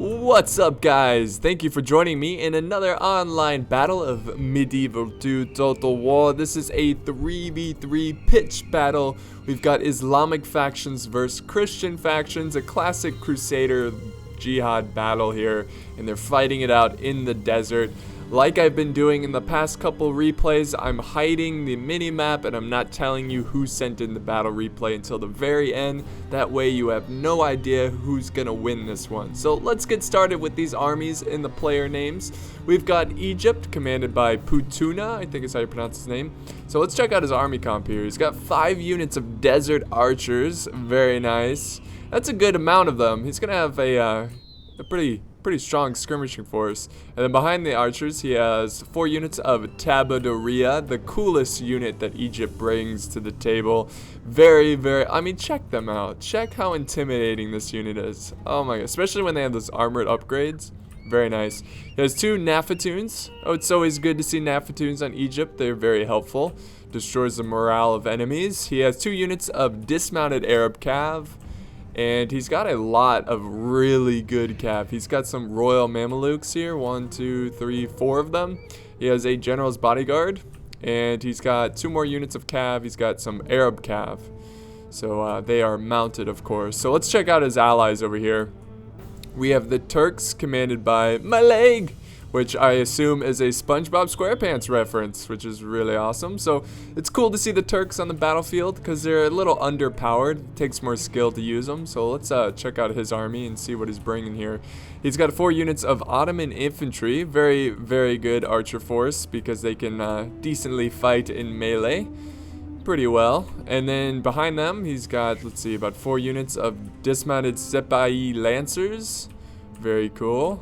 What's up, guys? Thank you for joining me in another online battle of Medieval 2 Total War. This is a 3v3 pitch battle. We've got Islamic factions versus Christian factions, a classic Crusader jihad battle here, and they're fighting it out in the desert. Like I've been doing in the past couple replays, I'm hiding the mini-map and I'm not telling you who sent in the battle replay until the very end. That way you have no idea who's gonna win this one. So let's get started with these armies and the player names. We've got Egypt, commanded by Putuna, I think is how you pronounce his name. So let's check out his army comp here. He's got 5 units of desert archers, very nice. That's a good amount of them. He's gonna have a pretty strong skirmishing force. And then behind the archers, he has 4 units of Tabadoria, the coolest unit that Egypt brings to the table. I mean, check them out. Check how intimidating this unit is. Oh my god, especially when they have those armored upgrades. Very nice. He has 2 Nafatoons. Oh, it's always good to see Nafatoons on Egypt. They're very helpful. Destroys the morale of enemies. He has 2 units of dismounted Arab cav. And he's got a lot of really good cav. He's got some royal Mamelukes here. 1, 2, 3, 4 of them. He has a general's bodyguard. And he's got 2 more units of cav. He's got some Arab cav. So they are mounted, of course. So let's check out his allies over here. We have the Turks, commanded by my leg, which I assume is a SpongeBob SquarePants reference, which is really awesome. So it's cool to see the Turks on the battlefield because they're a little underpowered. It takes more skill to use them. So let's check out his army and see what he's bringing here. He's got 4 units of Ottoman infantry, very, very good archer force because they can decently fight in melee pretty well. And then behind them, he's got, let's see, about 4 units of dismounted Sepai lancers. Very cool.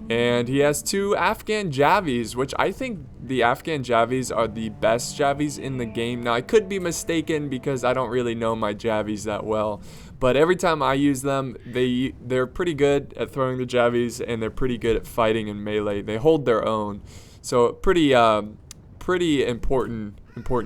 And he has 2 Afghan Javis, which I think the Afghan Javis are the best Javis in the game. Now, I could be mistaken because I don't really know my Javis that well. But every time I use them, they're pretty good at throwing the Javis, and they're pretty good at fighting in melee. They hold their own. So pretty important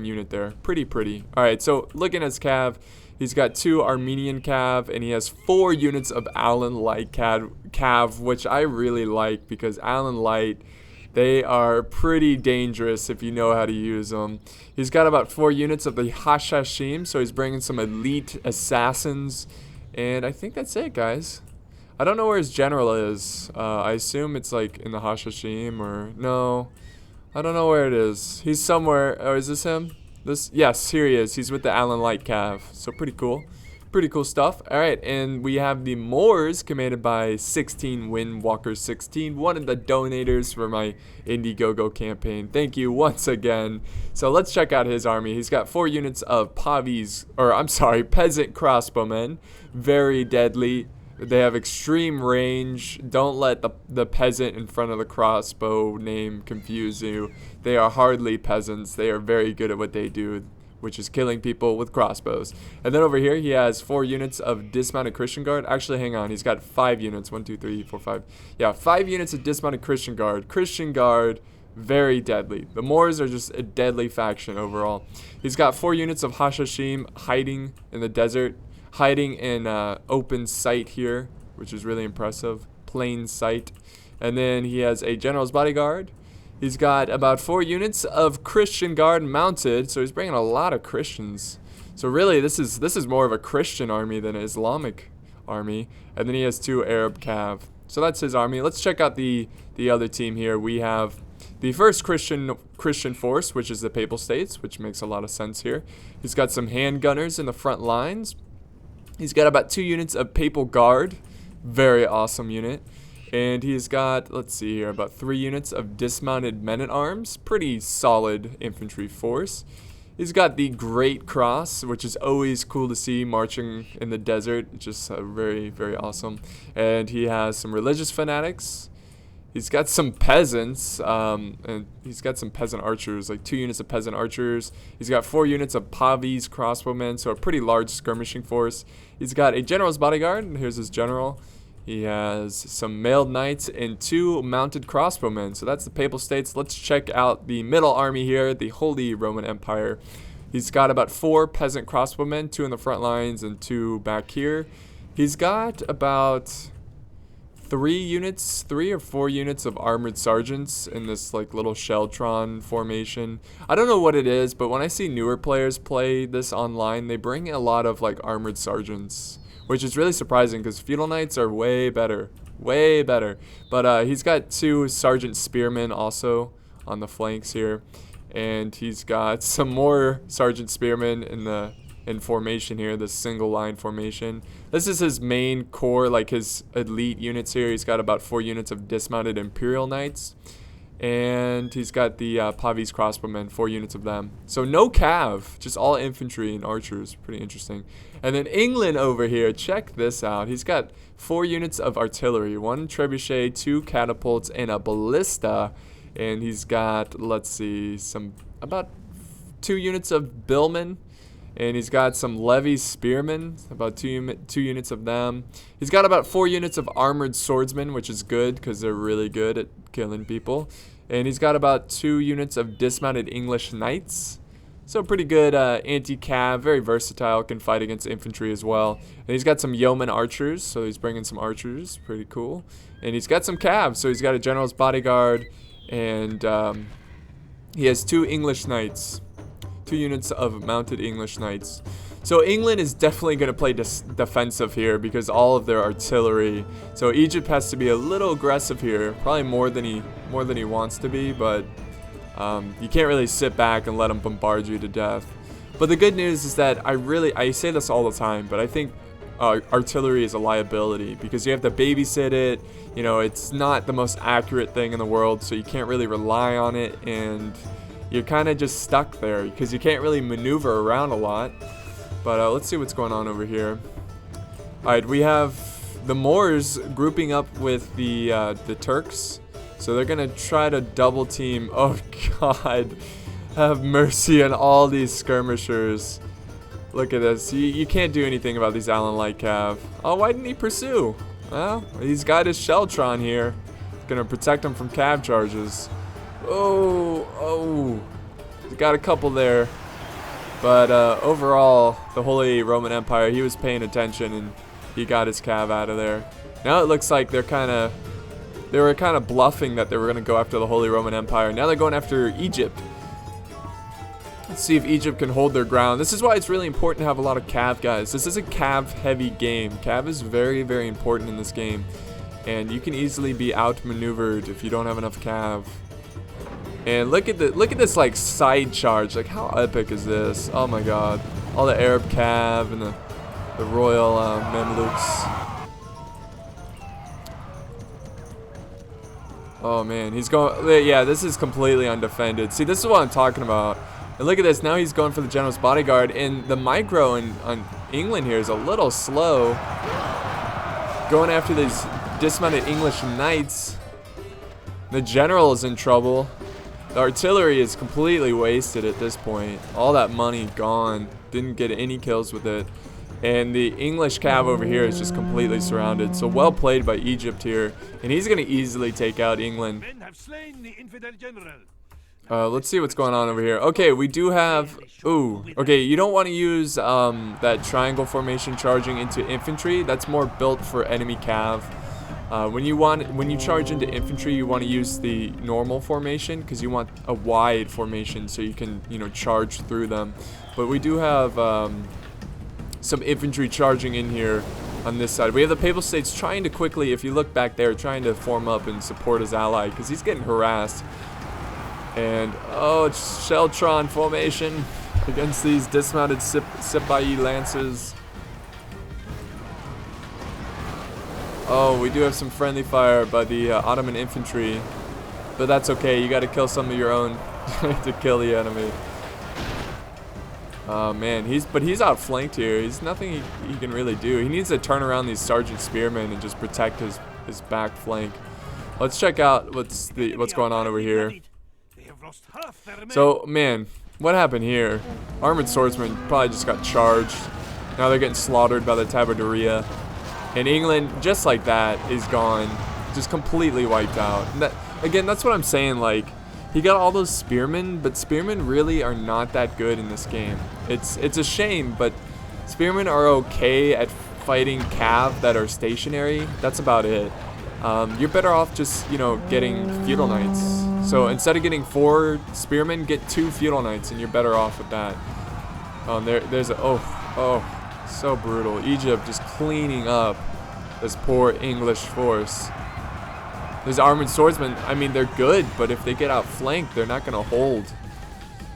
unit there. Pretty. All right, so looking at his cav, he's got 2 Armenian cav, and he has 4 units of Allen Light cav, which I really like because Allen Light, they are pretty dangerous if you know how to use them. He's got about 4 units of the Hashashim, so he's bringing some elite assassins, and I think that's it, guys. I don't know where his general is. I assume it's like in the Hashashim, or no, I don't know where it is. He's somewhere. Oh, is this him? Yes, here he is. He's with the Allen Light cav. So pretty cool. Pretty cool stuff. All right, and we have the Moors, commanded by 16 Windwalker 16, one of the donators for my Indiegogo campaign. Thank you once again. So let's check out his army. He's got 4 units of peasant crossbowmen. Very deadly. They have extreme range. Don't let the peasant in front of the crossbow name confuse you. They are hardly peasants. They are very good at what they do, which is killing people with crossbows. And then over here, he has 4 units of dismounted Christian Guard. Actually, hang on. He's got 5 units. 1, 2, 3, 4, 5. Yeah, 5 units of dismounted Christian Guard. Christian Guard, very deadly. The Moors are just a deadly faction overall. He's got 4 units of Hashashim hiding in the desert. Hiding in open sight here, which is really impressive. Plain sight. And then he has a general's bodyguard. He's got about 4 units of Christian Guard mounted, so he's bringing a lot of Christians. So really, this is more of a Christian army than an Islamic army. And then he has 2 Arab cav. So that's his army. Let's check out the other team here. We have the first Christian force, which is the Papal States, which makes a lot of sense here. He's got some handgunners in the front lines. He's got about 2 units of Papal Guard. Very awesome unit. And he's got, let's see here, about 3 units of dismounted men-at-arms. Pretty solid infantry force. He's got the Great Cross, which is always cool to see marching in the desert. Just very, very awesome. And he has some religious fanatics. He's got some peasants, and he's got some peasant archers, like 2 units of peasant archers. He's got 4 units of Pavis crossbowmen, so a pretty large skirmishing force. He's got a general's bodyguard, and here's his general. He has some mailed knights and 2 mounted crossbowmen, so that's the Papal States. Let's check out the middle army here, the Holy Roman Empire. He's got about 4 peasant crossbowmen, 2 in the front lines and 2 back here. He's got about three or four units of armored sergeants in this like little Sheltron formation. I don't know what it is, but when I see newer players play this online, they bring a lot of like armored sergeants, which is really surprising because feudal knights are way better, way better. But he's got 2 sergeant spearmen also on the flanks here, and he's got some more sergeant spearmen in formation here, this single line formation. This is his main core, like his elite units here. He's got about 4 units of dismounted Imperial Knights, and he's got the Pavis crossbowmen, 4 units of them. So no cav, just all infantry and archers. Pretty interesting. And then England over here, check this out. He's got 4 units of artillery, 1 trebuchet, 2 catapults, and a ballista. And he's got, let's see, about 2 units of billmen. And he's got some levy spearmen, about 2 units of them. He's got about 4 units of armored swordsmen, which is good because they're really good at killing people. And he's got about 2 units of dismounted English knights. So pretty good anti-cav, very versatile, can fight against infantry as well. And he's got some yeoman archers, so he's bringing some archers, pretty cool. And he's got some cav, so he's got a general's bodyguard, and he has 2 English knights. 2 units of mounted English knights. So England is definitely going to play defensive here because all of their artillery. So Egypt has to be a little aggressive here, probably more than he wants to be, but you can't really sit back and let them bombard you to death. But the good news is that I say this all the time, but I think artillery is a liability because you have to babysit it. You know, it's not the most accurate thing in the world, so you can't really rely on it, and you're kind of just stuck there because you can't really maneuver around a lot. But let's see what's going on over here. Alright, we have the Moors grouping up with the Turks. So they're going to try to double team. Oh god, have mercy on all these skirmishers. Look at this. You can't do anything about these Allen Light Cav. Oh, why didn't he pursue? Well, he's got his Sheltron here. Going to protect him from cav charges. Oh, he's got a couple there. But overall, the Holy Roman Empire, he was paying attention and he got his cav out of there. Now it looks like they were kind of bluffing that they were going to go after the Holy Roman Empire. Now they're going after Egypt. Let's see if Egypt can hold their ground. This is why it's really important to have a lot of cav, guys. This is a cav heavy game. Cav is very, very important in this game. And you can easily be outmaneuvered if you don't have enough cav. And look at this like side charge. Like, how epic is this? Oh my god. All the Arab cav and the royal Mamluks. Oh man, he's going. Yeah, this is completely undefended. See, this is what I'm talking about. And look at this. Now he's going for the general's bodyguard, and the micro on England here is a little slow. Going after these dismounted English knights. The general is in trouble. The artillery is completely wasted at this point. All that money gone. Didn't get any kills with it. And the English cav over here is just completely surrounded. So well played by Egypt here. And he's going to easily take out England. Let's see what's going on over here. Okay, we do have... Ooh. Okay, you don't want to use that triangle formation charging into infantry. That's more built for enemy cav. When you charge into infantry, you want to use the normal formation because you want a wide formation so you can, charge through them. But we do have some infantry charging in here on this side. We have the Papal States trying to quickly, if you look back there, trying to form up and support his ally because he's getting harassed. And oh, it's Sheltron formation against these dismounted Sipahi lancers. Oh, we do have some friendly fire by the Ottoman infantry, but that's okay. You got to kill some of your own to kill the enemy. Oh man, he's outflanked here. He's nothing he can really do. He needs to turn around these sergeant spearmen and just protect his back flank. Let's check out what's going on over here. So man, what happened here? Armored swordsmen probably just got charged. Now they're getting slaughtered by the Tabarderia. And England, just like that, is gone. Just completely wiped out. And again, that's what I'm saying. Like, he got all those spearmen, but spearmen really are not that good in this game. It's a shame, but spearmen are okay at fighting cav that are stationary. That's about it. you're better off just, you know, getting feudal knights. So instead of getting 4 spearmen, get 2 feudal knights, and you're better off with that. There's a, oh, so brutal. Egypt just cleaning up this poor English force. These armored swordsmen, I mean, they're good, but if they get outflanked, they're not gonna hold.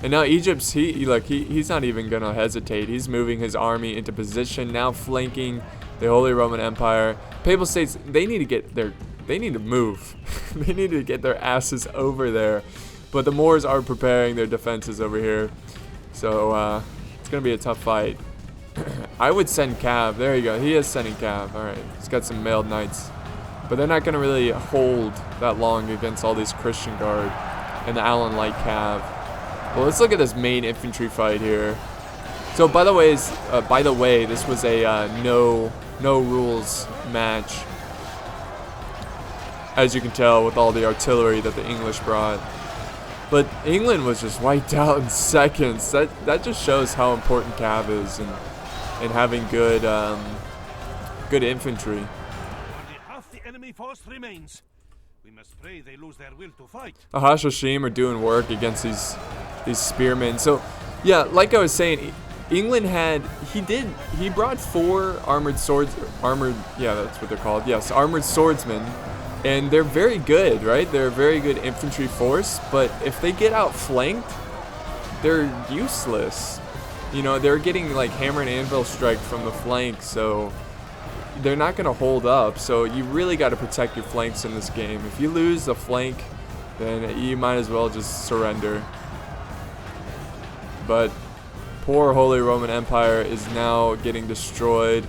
And now Egypt's, he's not even gonna hesitate. He's moving his army into position, now flanking the Holy Roman Empire. Papal States, they need to move. They need to get their asses over there. But the Moors are preparing their defenses over here. So it's gonna be a tough fight. I would send Cav. There you go. He is sending Cav. Alright. He's got some mailed knights. But they're not gonna really hold that long against all these Christian guard and the Allen Light Cav. Well, let's look at this main infantry fight here. So by the way, this was a no rules match. As you can tell with all the artillery that the English brought. But England was just wiped out in seconds. That just shows how important Cav is and having good good infantry. Only half the enemy force remains. We must pray they lose their will to fight. The Hashashim are doing work against these spearmen. So yeah, like I was saying, England he brought 4 armored that's what they're called. Yes, armored swordsmen. And they're very good, right? They're a very good infantry force, but if they get outflanked, they're useless. You know, they're getting like hammer and anvil strike from the flank, so they're not going to hold up. So you really got to protect your flanks in this game. If you lose a flank, then you might as well just surrender. But poor Holy Roman Empire is now getting destroyed.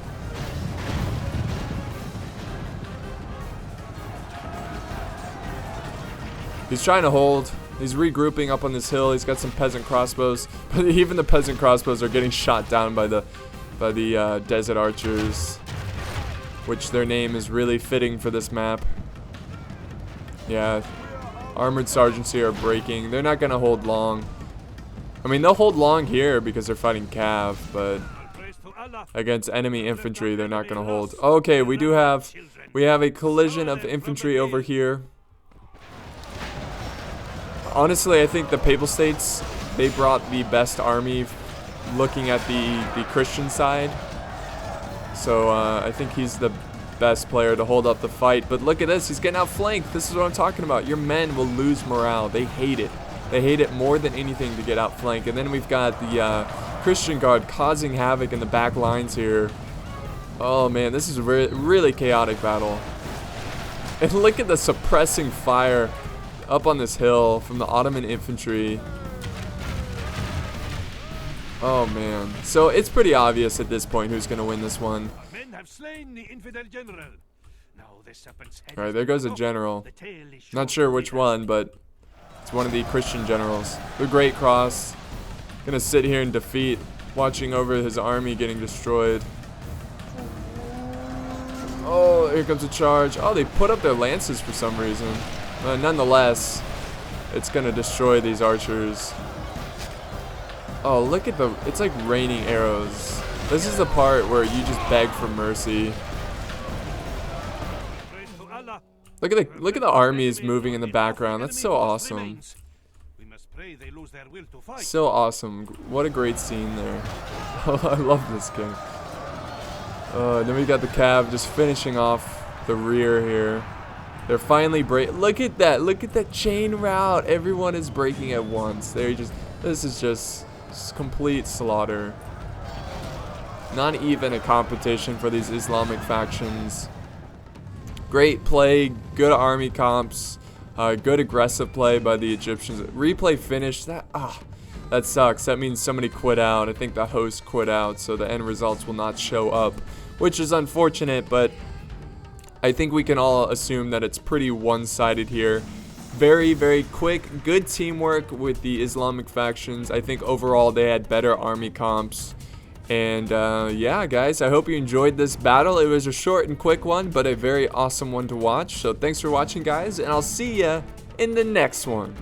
He's trying to hold. He's regrouping up on this hill. He's got some peasant crossbows, but even the peasant crossbows are getting shot down by the desert archers, which their name is really fitting for this map. Yeah, armored sergeantcy are breaking. They're not gonna hold long. I mean, they'll hold long here because they're fighting Cav, but against enemy infantry, they're not gonna hold. Okay, we have a collision of infantry over here. Honestly, I think the Papal States, they brought the best army looking at the Christian side. So I think he's the best player to hold up the fight. But look at this, he's getting outflanked. This is what I'm talking about. Your men will lose morale. They hate it. They hate it more than anything to get outflanked. And then we've got the Christian Guard causing havoc in the back lines here. Oh man, this is a really chaotic battle. And look at the suppressing fire up on this hill from the Ottoman infantry. Oh man. So it's pretty obvious at this point who's going to win this one. Men have slain the infidel general. Now the serpent's head. Alright, there goes a general. Not sure which one, but it's one of the Christian generals. The Great Cross. Gonna sit here in defeat, watching over his army getting destroyed. Oh, here comes a charge. Oh, they put up their lances for some reason. Nonetheless, it's gonna destroy these archers. Oh, look at it's like raining arrows. This is the part where you just beg for mercy. Look at the armies moving in the background. That's so awesome. So awesome. What a great scene there. I love this game. Then we got the Cav just finishing off the rear here. They're finally look at that. Look at that chain route. Everyone is breaking at once. This is just complete slaughter. Not even a competition for these Islamic factions. Great play, good army comps, good aggressive play by the Egyptians. Replay finish. That sucks. That means somebody quit out. I think the host quit out, so the end results will not show up, which is unfortunate, but I think we can all assume that it's pretty one-sided here. Very, very quick, good teamwork with the Islamic factions. I think overall they had better army comps. And yeah, guys, I hope you enjoyed this battle. It was a short and quick one, but a very awesome one to watch. So thanks for watching, guys, and I'll see ya in the next one.